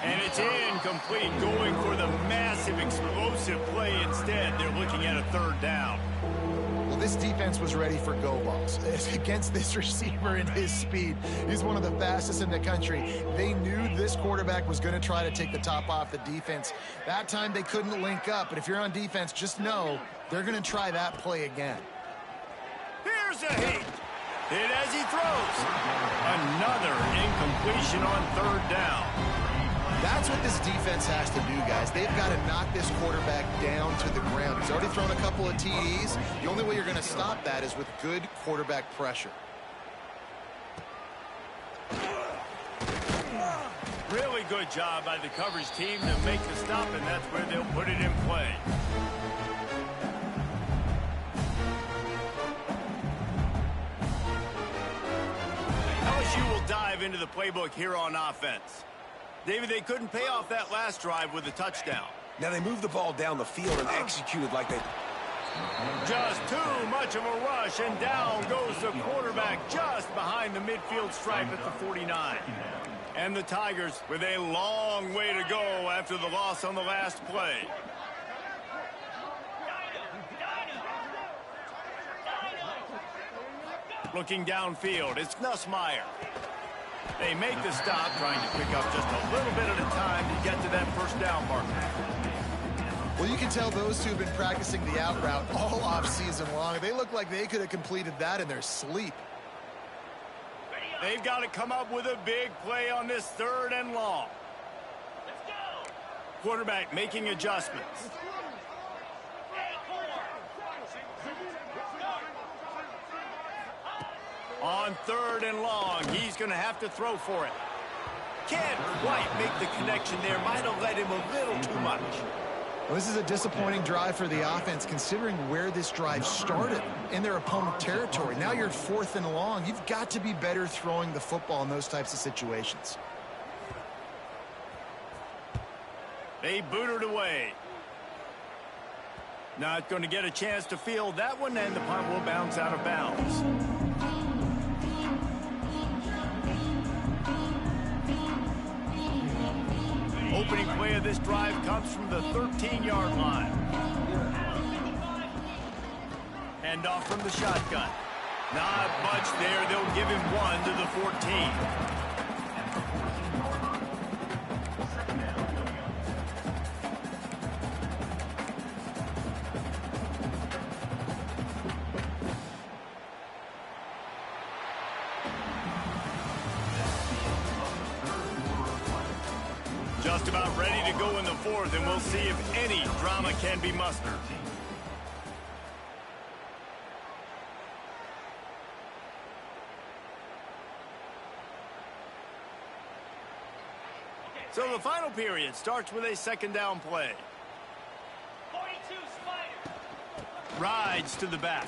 And it's incomplete, going for the massive explosive play instead. They're looking at a third down.
Well, this defense was ready for go balls against this receiver and his speed. He's one of the fastest in the country. They knew this quarterback was going to try to take the top off the defense. That time they couldn't link up, but if you're on defense, just know they're going to try that play again.
Here's a hit. Hit as he throws. Another incompletion on third down.
That's what this defense has to do, guys. They've got to knock this quarterback down to the ground. He's already thrown a couple of TDs. The only way you're going to stop that is with good quarterback pressure.
Really good job by the coverage team to make the stop, and that's where they'll put it in play. LSU will dive into the playbook here on offense. David, they couldn't pay off that last drive with a touchdown.
Now they moved the ball down the field and executed like they...
Just too much of a rush, and down goes the quarterback just behind the midfield stripe at the 49. And the Tigers with a long way to go after the loss on the last play. Looking downfield, it's Nussmeier. They make the stop, trying to pick up just a little bit at a time to get to that first down marker.
Well, you can tell those two have been practicing the out route all off-season long. They look like they could have completed that in their sleep.
They've got to come up with a big play on this third and long. Quarterback making adjustments. On 3rd and long, he's going to have to throw for it. Can't quite make the connection there. Might have led him a little too much.
Well, this is a disappointing drive for the offense, considering where this drive started in their opponent territory. Now you're 4th and long. You've got to be better throwing the football in those types of situations.
They boot it away. Not going to get a chance to field that one, and the punt will bounce out of bounds. Opening play of this drive comes from the 13-yard line. Hand off from the shotgun. Not much there. They'll give him 1 to the 14. Just about ready to go in the 4th, and we'll see if any drama can be mustered. So the final period starts with a 2nd down play.
42 Spider.
Rides to the back.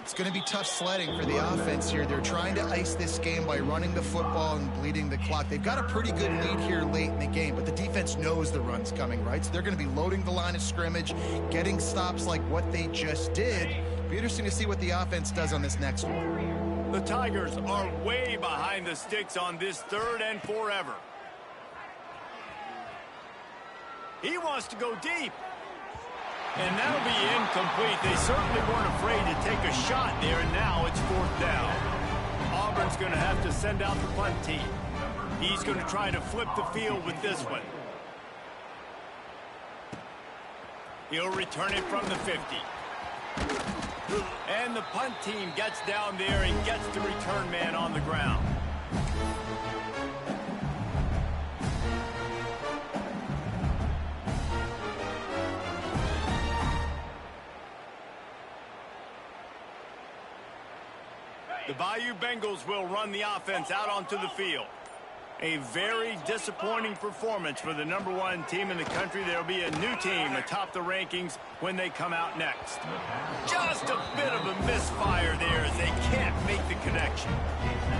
It's going to be tough sledding for the offense here. They're trying to ice this game by running the football and bleeding the clock. They've got a pretty good lead here late in the game, but the defense knows the run's coming, right? So they're going to be loading the line of scrimmage, getting stops like what they just did. It'll be interesting to see what the offense does on this next one.
The Tigers are way behind the sticks on this 3rd and forever. He wants to go deep. And that'll be incomplete. They certainly weren't afraid to take a shot there, and now it's 4th down. Auburn's going to have to send out the punt team. He's going to try to flip the field with this one. He'll return it from the 50. And the punt team gets down there and gets the return man on the ground. The Bayou Bengals will run the offense out onto the field. A very disappointing performance for the #1 team in the country. There will be a new team atop the rankings when they come out next. Just a bit of a misfire there as they can't make the connection.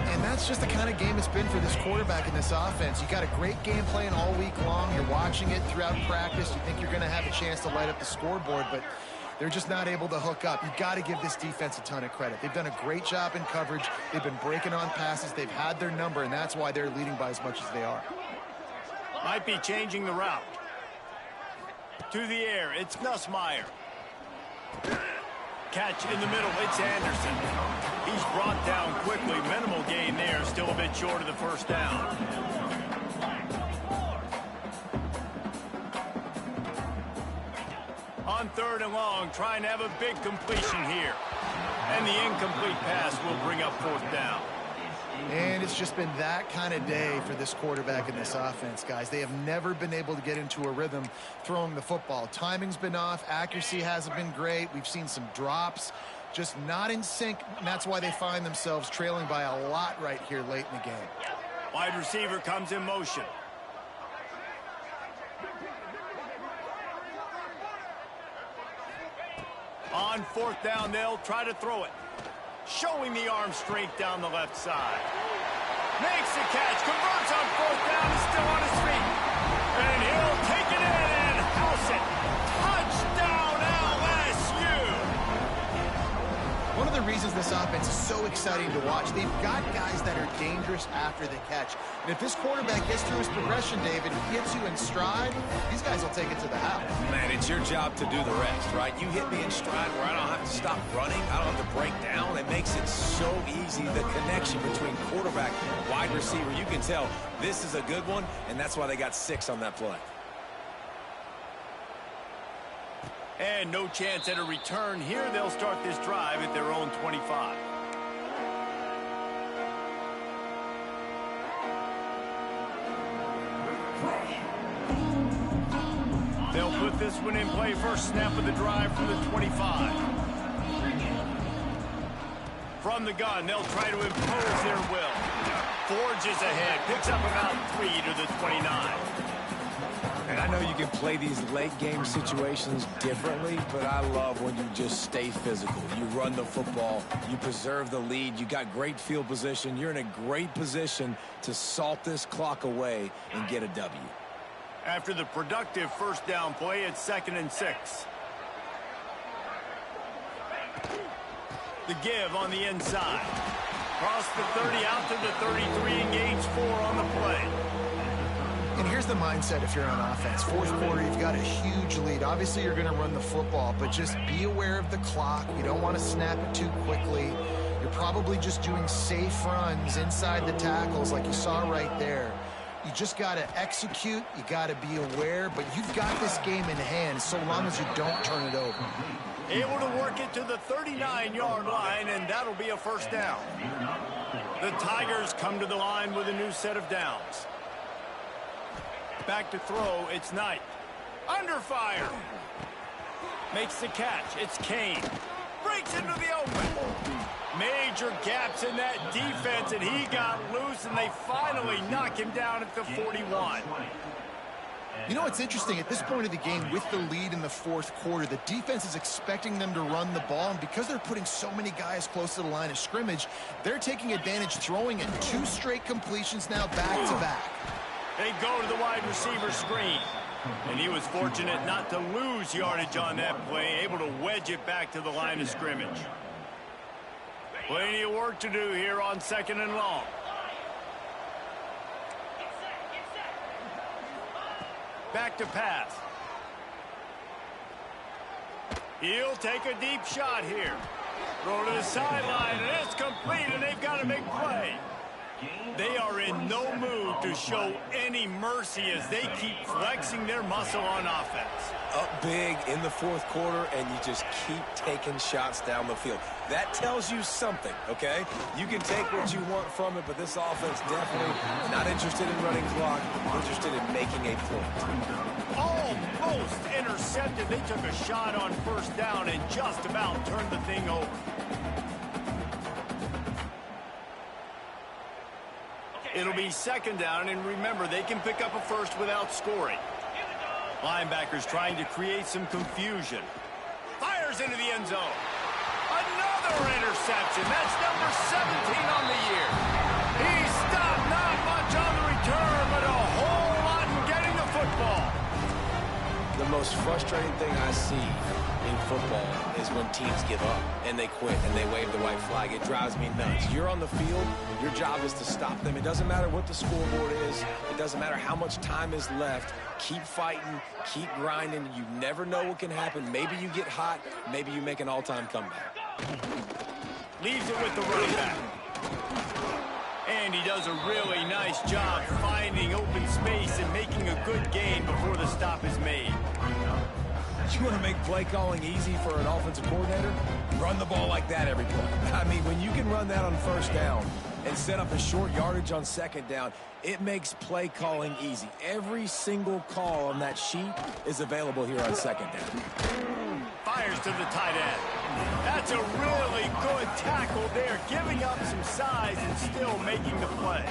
And that's just the kind of game it's been for this quarterback in this offense. You got a great game plan all week long. You're watching it throughout practice. You think you're going to have a chance to light up the scoreboard, but they're just not able to hook up. You've got to give this defense a ton of credit. They've done a great job in coverage. They've been breaking on passes. They've had their number, and that's why they're leading by as much as they are.
Might be changing the route. To the air, it's Nussmeier. Catch in the middle, it's Anderson. He's brought down quickly. Minimal gain there, still a bit short of the 1st down. On 3rd and long, trying to have a big completion here. And the incomplete pass will bring up 4th down.
And it's just been that kind of day for this quarterback in this offense, guys. They have never been able to get into a rhythm throwing the football. Timing's been off. Accuracy hasn't been great. We've seen some drops. Just not in sync, and that's why they find themselves trailing by a lot right here late in the game.
Wide receiver comes in motion. On 4th down, they'll try to throw it. Showing the arm strength down the left side. Makes the catch, converts on 4th down, is still on his feet. And he'll take it in and house it. Touchdown, LSU!
One of the reasons this offense is so exciting to watch, they've got guys that are dangerous after the catch. And if this quarterback gets through his progression, David, he gets you in stride, these guys will take it to the house.
Man, it's your job to do the rest, right? You hit me in stride where I don't have to stop running. I don't have to break down. It makes it so easy. The connection between quarterback and wide receiver, you can tell this is a good one, and that's why they got 6 on that play.
And no chance at a return here. They'll start this drive at their own 25. They'll put this one in play. First snap of the drive from the 25. From the gun, they'll try to impose their will. Forges ahead, picks up about 3 to the 29.
And I know you can play these late game situations differently, but I love when you just stay physical. You run the football, you preserve the lead, you got great field position, you're in a great position to salt this clock away and get a W.
After the productive first down play, it's 2nd and 6. The give on the inside. Cross the 30 out to the 33, engage 4 on the play.
And here's the mindset if you're on offense. Fourth quarter, you've got a huge lead. Obviously, you're going to run the football, but just be aware of the clock. You don't want to snap it too quickly. You're probably just doing safe runs inside the tackles like you saw right there. You just got to execute. You got to be aware, but you've got this game in hand so long as you don't turn it over.
Able to work it to the 39-yard line, and that'll be a first down. The Tigers come to the line with a new set of downs. Back to throw, it's Knight. Under fire. Makes the catch, it's Kane. Breaks into the open. Major gaps in that defense, and he got loose, and they finally knock him down at the 41.
You know what's interesting? At this point of the game, with the lead in the fourth quarter, the defense is expecting them to run the ball, and because they're putting so many guys close to the line of scrimmage, they're taking advantage, throwing it 2 straight completions now back-to-back.
They go to the wide receiver screen. And he was fortunate not to lose yardage on that play, able to wedge it back to the line of scrimmage. Plenty of work to do here on 2nd and long. Back to pass. He'll take a deep shot here. Throw to the sideline, and it's complete, and they've got a big play. They are in no mood to show any mercy as they keep flexing their muscle on offense.
Up big in the fourth quarter, and you just keep taking shots down the field. That tells you something, okay? You can take what you want from it, but this offense definitely not interested in running clock, interested in making a point.
Almost intercepted. They took a shot on first down and just about turned the thing over. It'll be 2nd down, and remember, they can pick up a first without scoring. Linebackers trying to create some confusion. Fires into the end zone. Another interception. That's number 17 on the year. He stopped not much on the return, but a whole lot in getting the football.
The most frustrating thing I see in football is when teams give up and they quit and they wave the white flag. It drives me nuts. You're on the field. Your job is to stop them. It doesn't matter what the scoreboard is. It doesn't matter how much time is left. Keep fighting. Keep grinding. You never know what can happen. Maybe you get hot. Maybe you make an all-time comeback.
Leaves it with the running back. And he does a really nice job finding open space and making a good gain before the stop is made.
You want to make play calling easy for an offensive coordinator? Run the ball like that every play. I mean, when you can run that on first down and set up a short yardage on 2nd down, it makes play calling easy. Every single call on that sheet is available here on 2nd down.
Fires to the tight end. That's a really good tackle there, giving up some size and still making the play.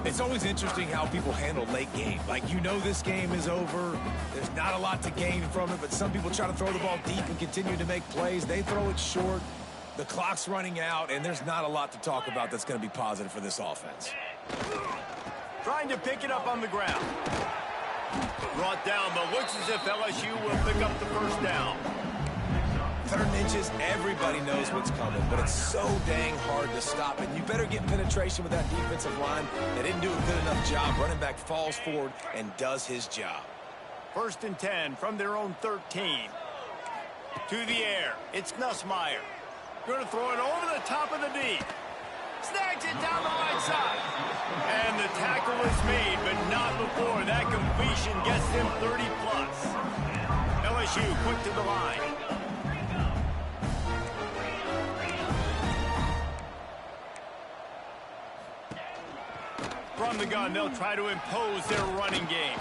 It's always interesting how people handle late game. Like, you know this game is over. There's not a lot to gain from it, but some people try to throw the ball deep and continue to make plays. They throw it short. The clock's running out, and there's not a lot to talk about that's going to be positive for this offense.
Trying to pick it up on the ground. Brought down, but looks as if LSU will pick up the first down.
3rd inches, everybody knows what's coming, but it's so dang hard to stop it. You better get penetration with that defensive line. They didn't do a good enough job. Running back falls forward and does his job.
1st and 10 from their own 13. To the air, it's Nussmeier. Going to throw it over the top of the D. Snags it down the right side. And the tackle is made, but not before that completion gets them 30-plus. LSU quick to the line. From the gun, they'll try to impose their running game.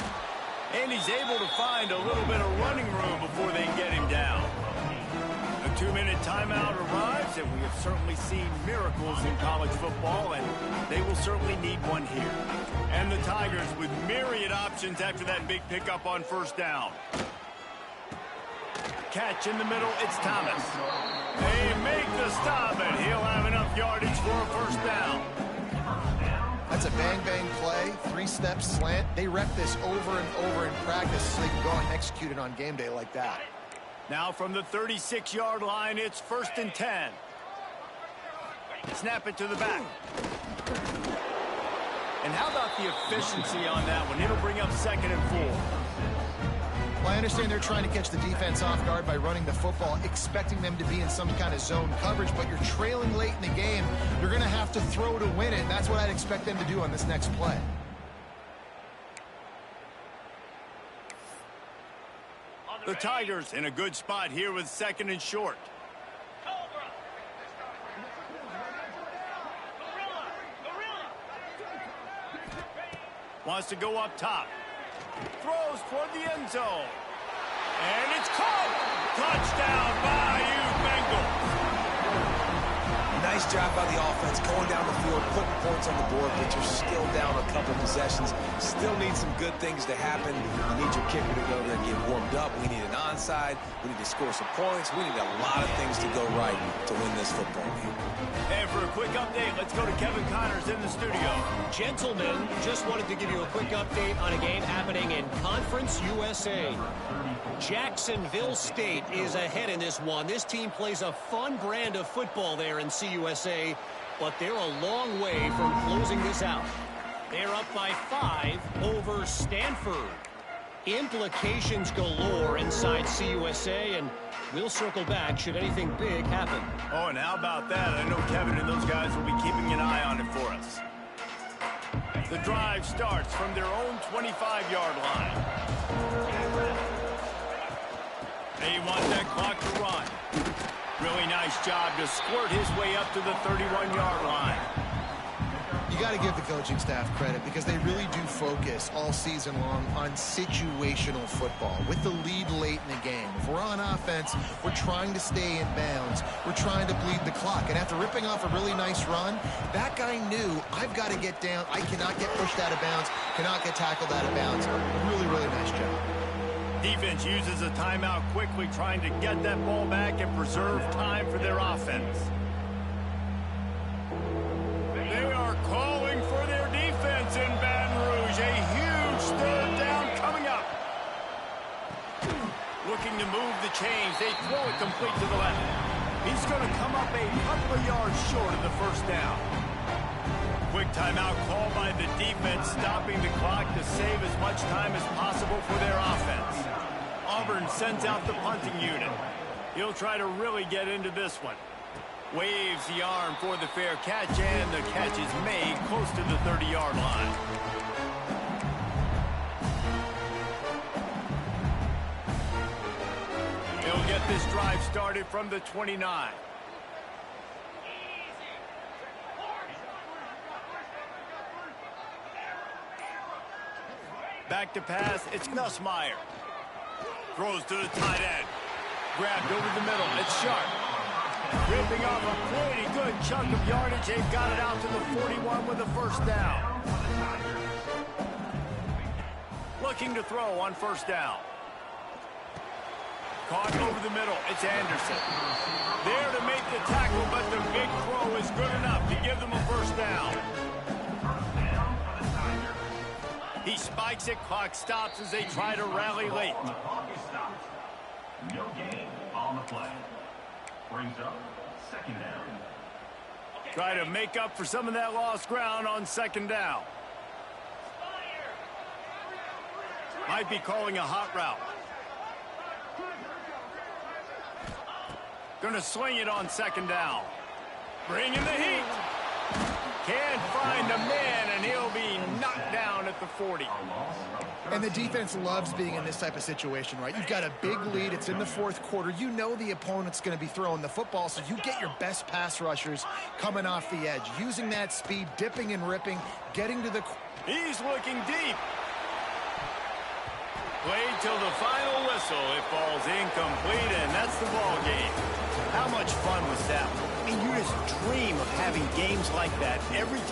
And he's able to find a little bit of running room before they get him down. The 2-minute timeout arrives. times, and we have certainly seen miracles in college football, and they will certainly need one here. And the Tigers with myriad options after that big pickup on first down. Catch in the middle, it's Thomas. They make the stop, and he'll have enough yardage for a first down.
That's a bang-bang play, three-step slant. They rep this over and over in practice so they can go and execute it on game day like that.
Now from the 36-yard line, it's 1st and 10. Snap it to the back. And how about the efficiency on that one? It'll bring up 2nd and 4.
Well, I understand they're trying to catch the defense off guard by running the football, expecting them to be in some kind of zone coverage, but you're trailing late in the game. You're going to have to throw to win it, and that's what I'd expect them to do on this next play.
The Tigers in a good spot here with 2nd and short. Wants to go up top. Throws toward the end zone. And it's caught. Touchdown, Bayou Bengals.
Nice job by the offense going down the field, putting points on the board, but you're still down a couple possessions. Still need some good things to happen. You need your kicker to go there and get warmed up. We need an onside. We need to score some points. We need a lot of things to go right to win this football game.
And for a quick update, let's go to Kevin Connors in the studio.
Gentlemen, just wanted to give you a quick update on a game happening in Conference USA. Jacksonville State is ahead in this one. This team plays a fun brand of football there in CUSA, but they're a long way from closing this out. They're up by 5 over Stanford. Implications galore inside CUSA, and we'll circle back should anything big happen.
Oh, and how about that? I know Kevin and those guys will be keeping an eye on it for us. The drive starts from their own 25-yard line. They want that clock to run. Really nice job to squirt his way up to the 31-yard line.
You got to give the coaching staff credit because they really do focus all season long on situational football with the lead late in the game. If we're on offense, we're trying to stay in bounds. We're trying to bleed the clock. And after ripping off a really nice run, that guy knew, I've got to get down. I cannot get pushed out of bounds, cannot get tackled out of bounds. Really, really nice job.
Defense uses a timeout quickly, trying to get that ball back and preserve time for their offense. They are calling for their defense in Baton Rouge. A huge 3rd down coming up. Looking to move the chains. They throw it complete to the left. He's going to come up a couple of yards short of the first down. Quick timeout call by the defense, stopping the clock to save as much time as possible for their offense. Auburn sends out the punting unit. He'll try to really get into this one. Waves the arm for the fair catch, and the catch is made close to the 30-yard line. He'll get this drive started from the 29. Back to pass, it's Nussmeier. Throws to the tight end. Grabbed over the middle, it's Sharp. Ripping off a pretty good chunk of yardage. They've got it out to the 41 with a first down. Looking to throw on first down. Caught over the middle, it's Anderson. There to make the tackle, but the big throw is good enough to give them a first down. He spikes it, clock stops as they try to rally late.
No gain on the play. Brings up 2nd down.
Try to make up for some of that lost ground on 2nd down. Might be calling a hot route. Gonna swing it on 2nd down. Bringing the heat. Can't find a man, and he'll be knocked down at the 40.
And the defense loves being in this type of situation, right? You've got a big lead. It's in the 4th quarter. You know the opponent's going to be throwing the football, so you get your best pass rushers coming off the edge, using that speed, dipping and ripping, getting to the...
He's looking deep. Played till the final whistle. It falls incomplete, and that's the ball game. How much fun was that one? I mean, you just dream of having games like that every time.